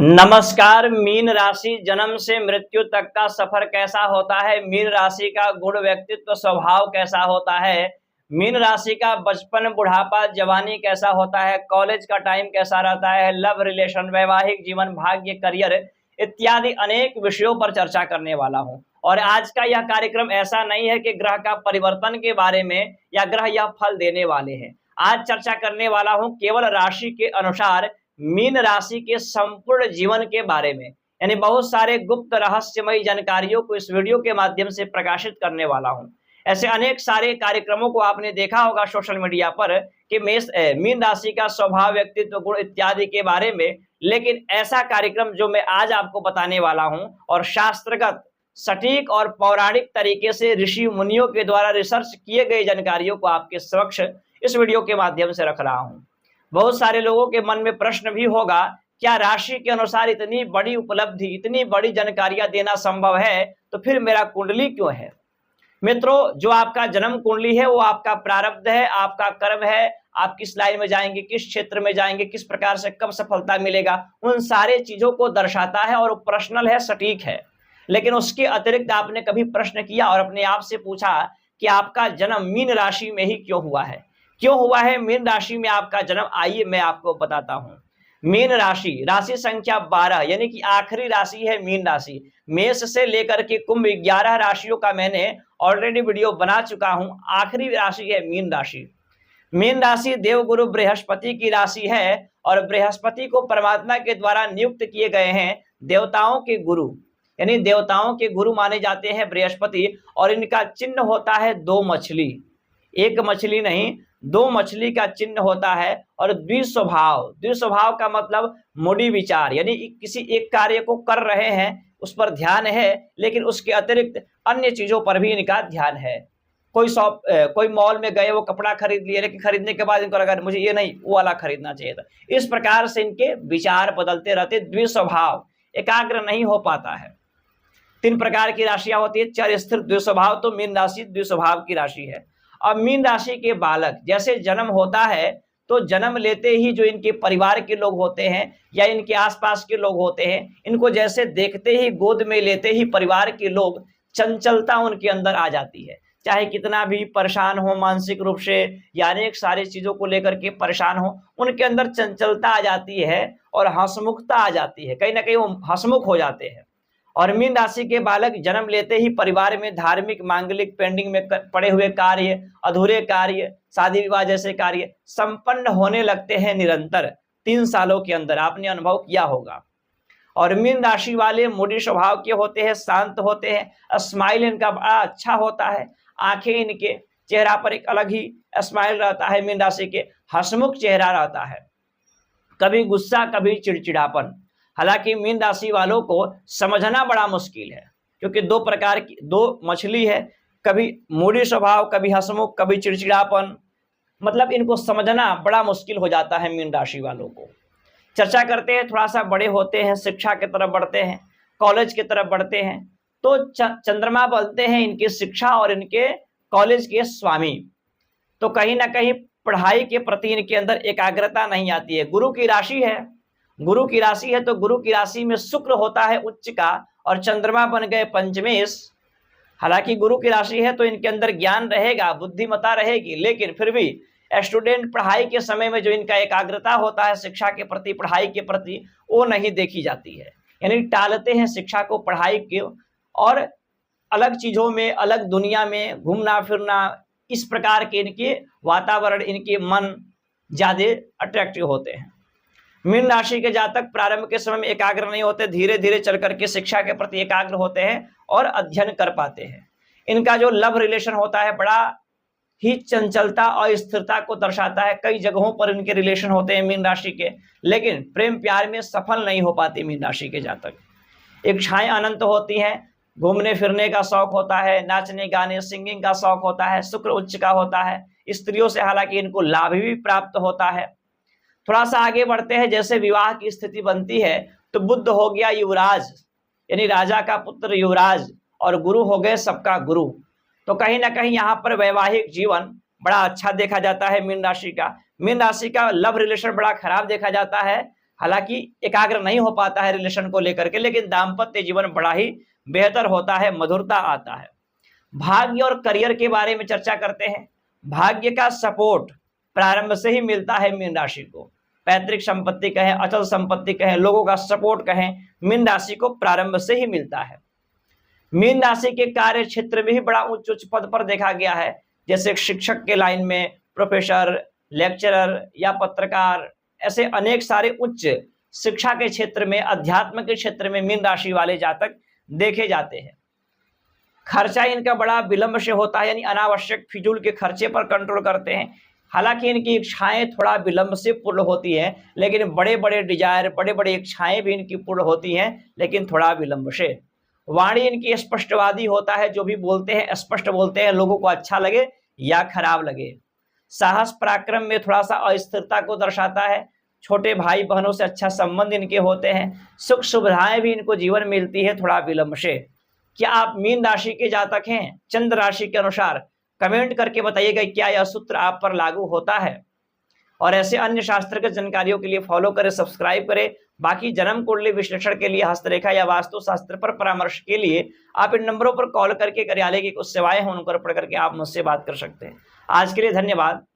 नमस्कार। मीन राशि जन्म से मृत्यु तक का सफर कैसा होता है? मीन राशि का गुण, व्यक्तित्व, स्वभाव कैसा होता है? मीन राशि का बचपन, बुढ़ापा, जवानी कैसा होता है? कॉलेज का टाइम कैसा रहता है? लव रिलेशन, वैवाहिक जीवन, भाग्य, करियर इत्यादि अनेक विषयों पर चर्चा करने वाला हूं। और आज का यह कार्यक्रम ऐसा नहीं है कि ग्रह का परिवर्तन के बारे में या ग्रह यह फल देने वाले हैं। आज चर्चा करने वाला हूं केवल राशि के अनुसार मीन राशि के संपूर्ण जीवन के बारे में, यानी बहुत सारे गुप्त रहस्यमयी जानकारियों को इस वीडियो के माध्यम से प्रकाशित करने वाला हूं। ऐसे अनेक सारे कार्यक्रमों को आपने देखा होगा सोशल मीडिया पर कि मीन राशि का स्वभाव, व्यक्तित्व, गुण इत्यादि के बारे में, लेकिन ऐसा कार्यक्रम जो मैं आज आपको बताने वाला हूं और शास्त्रगत, सटीक और पौराणिक तरीके से ऋषि मुनियों के द्वारा रिसर्च किए गए जानकारियों को आपके समक्ष इस वीडियो के माध्यम से रख रहा हूं। बहुत सारे लोगों के मन में प्रश्न भी होगा, क्या राशि के अनुसार इतनी बड़ी उपलब्धि, इतनी बड़ी जानकारियां देना संभव है? तो फिर मेरा कुंडली क्यों है? मित्रों, जो आपका जन्म कुंडली है वो आपका प्रारब्ध है, आपका कर्म है। आप किस लाइन में जाएंगे, किस क्षेत्र में जाएंगे, किस प्रकार से कब सफलता मिलेगा, उन सारे चीजों को दर्शाता है और पर्सनल है, सटीक है। लेकिन उसके अतिरिक्त आपने कभी प्रश्न किया और अपने आप से पूछा कि आपका जन्म मीन राशि में ही क्यों हुआ है? क्यों हुआ है मीन राशि में आपका जन्म? आइए मैं आपको बताता हूं। मीन राशि, राशि संख्या 12, यानी कि आखिरी राशि है मीन राशि। मेष से लेकर के कुंभ 11 राशियों का मैंने ऑलरेडी वीडियो बना चुका हूं। आखिरी राशि है मीन राशि। मीन राशि देवगुरु बृहस्पति की राशि है और बृहस्पति को परमात्मा के द्वारा नियुक्त किए गए हैं देवताओं के गुरु, यानी देवताओं के गुरु माने जाते हैं बृहस्पति। और इनका चिन्ह होता है 2 मछली, एक मछली नहीं, 2 मछली का चिन्ह होता है। और द्विस्वभाव, द्विस्वभाव का मतलब मूडी विचार, यानी किसी एक कार्य को कर रहे हैं उस पर ध्यान है, लेकिन उसके अतिरिक्त अन्य चीजों पर भी इनका ध्यान है। कोई मॉल में गए, वो कपड़ा खरीद लिए, लेकिन खरीदने के बाद इनको लगा मुझे ये नहीं, वो वाला खरीदना चाहिए था। इस प्रकार से इनके विचार बदलते रहते। द्विस्वभाव, एकाग्र नहीं हो पाता है। 3 प्रकार की राशियां होती है, चर, स्थिर, द्विस्वभाव। तो मीन राशि द्विस्वभाव की राशि है। अब मीन राशि के बालक जैसे जन्म होता है तो जन्म लेते ही जो इनके परिवार के लोग होते हैं या इनके आसपास के लोग होते हैं, इनको जैसे देखते ही, गोद में लेते ही परिवार के लोग, चंचलता उनके अंदर आ जाती है। चाहे कितना भी परेशान हो मानसिक रूप से या अनेक सारी चीजों को लेकर के परेशान हो, उनके अंदर चंचलता आ जाती है और हंसमुखता आ जाती है। कहीं ना कहीं वो हंसमुख हो जाते हैं। और मीन राशि के बालक जन्म लेते ही परिवार में धार्मिक, मांगलिक, पेंडिंग में पड़े हुए कार्य, अधूरे कार्य, शादी विवाह जैसे कार्य संपन्न होने लगते हैं निरंतर। 3 सालों के अंदर आपने अनुभव किया होगा। और मीन राशि वाले मूडी स्वभाव के होते हैं, शांत होते हैं। स्माइल इनका बड़ा अच्छा होता है। आंखें, इनके चेहरा पर एक अलग ही स्माइल रहता है। मीन राशि के हंसमुख चेहरा रहता है, कभी गुस्सा, कभी चिड़चिड़ापन। हालांकि मीन राशि वालों को समझना बड़ा मुश्किल है, क्योंकि 2 प्रकार की 2 मछली है, कभी मूडी स्वभाव, कभी हंसमुख, कभी चिड़चिड़ापन। मतलब इनको समझना बड़ा मुश्किल हो जाता है मीन राशि वालों को। चर्चा करते हैं, थोड़ा सा बड़े होते हैं, शिक्षा की तरफ बढ़ते हैं, कॉलेज की तरफ बढ़ते हैं, तो चंद्रमा बनते हैं इनकी शिक्षा और इनके कॉलेज के स्वामी। तो कहीं ना कहीं पढ़ाई के प्रति इनके अंदर एकाग्रता नहीं आती है। गुरु की राशि है, गुरु की राशि है, तो गुरु की राशि में शुक्र होता है उच्च का और चंद्रमा बन गए पंचमेश। हालांकि गुरु की राशि है तो इनके अंदर ज्ञान रहेगा, बुद्धिमत्ता रहेगी, लेकिन फिर भी स्टूडेंट पढ़ाई के समय में जो इनका एकाग्रता होता है शिक्षा के प्रति, पढ़ाई के प्रति, वो नहीं देखी जाती है। यानी टालते हैं शिक्षा को, पढ़ाई के, और अलग चीजों में, अलग दुनिया में घूमना फिरना, इस प्रकार के इनके वातावरण, इनके मन ज्यादा अट्रैक्टिव होते हैं। मीन राशि के जातक प्रारंभ के समय में एकाग्र नहीं होते, धीरे धीरे चल करके शिक्षा के प्रति एकाग्र होते हैं और अध्ययन कर पाते हैं। इनका जो लव रिलेशन होता है बड़ा ही चंचलता और स्थिरता को दर्शाता है। कई जगहों पर इनके रिलेशन होते हैं मीन राशि के, लेकिन प्रेम प्यार में सफल नहीं हो पाते मीन राशि के जातक। इच्छाएं अनंत होती हैं, घूमने फिरने का शौक होता है, नाचने गाने, सिंगिंग का शौक होता है, शुक्र उच्च का होता है। स्त्रियों से हालांकि इनको लाभ भी प्राप्त होता है। थोड़ा सा आगे बढ़ते हैं, जैसे विवाह की स्थिति बनती है तो बुध हो गया युवराज, यानी राजा का पुत्र युवराज, और गुरु हो गए सबका गुरु। तो कहीं ना कहीं यहाँ पर वैवाहिक जीवन बड़ा अच्छा देखा जाता है मीन राशि का। मीन राशि का लव रिलेशन बड़ा खराब देखा जाता है। हालांकि एकाग्र नहीं हो पाता है रिलेशन को लेकर के, लेकिन दाम्पत्य जीवन बड़ा ही बेहतर होता है, मधुरता आता है। भाग्य और करियर के बारे में चर्चा करते हैं। भाग्य का सपोर्ट प्रारंभ से ही मिलता है मीन राशि को। पैतृक संपत्ति कहें, अचल संपत्ति कहें, लोगों का सपोर्ट कहें, मीन राशि को प्रारंभ से ही मिलता है। मीन राशि के कार्य क्षेत्र में ही बड़ा उच्च उच्च पद पर देखा गया है, जैसे शिक्षक के लाइन में, प्रोफेसर, लेक्चरर या पत्रकार, ऐसे अनेक सारे उच्च शिक्षा के क्षेत्र में, अध्यात्म के क्षेत्र में मीन राशि वाले जातक देखे जाते हैं। खर्चा इनका बड़ा विलंब से होता है, यानी अनावश्यक फिजूल के खर्चे पर कंट्रोल करते हैं। हालांकि इनकी इच्छाएं थोड़ा विलंब से पूर्ण होती हैं, लेकिन बड़े बड़े डिजायर, बड़े बड़े इच्छाएं भी इनकी पूर्ण होती हैं, लेकिन थोड़ा विलंब से। वाणी इनकी स्पष्टवादी होता है, जो भी बोलते हैं स्पष्ट बोलते हैं, लोगों को अच्छा लगे या खराब लगे। साहस पराक्रम में थोड़ा सा अस्थिरता को दर्शाता है। छोटे भाई बहनों से अच्छा संबंध इनके होते हैं। सुख सुविधाएं भी इनको जीवन मिलती है, थोड़ा विलंब से। क्या आप मीन राशि के जातक हैं? चंद्र राशि के अनुसार कमेंट करके बताइएगा क्या यह सूत्र आप पर लागू होता है। और ऐसे अन्य शास्त्र के जानकारियों के लिए फॉलो करें, सब्सक्राइब करें। बाकी जन्म कुंडली विश्लेषण के लिए, हस्तरेखा या वास्तु शास्त्र पर परामर्श के लिए आप इन नंबरों पर कॉल करके कार्यालय की कुछ सेवाएं हैं उन पर पढ़ करके आप मुझसे बात कर सकते हैं। आज के लिए धन्यवाद।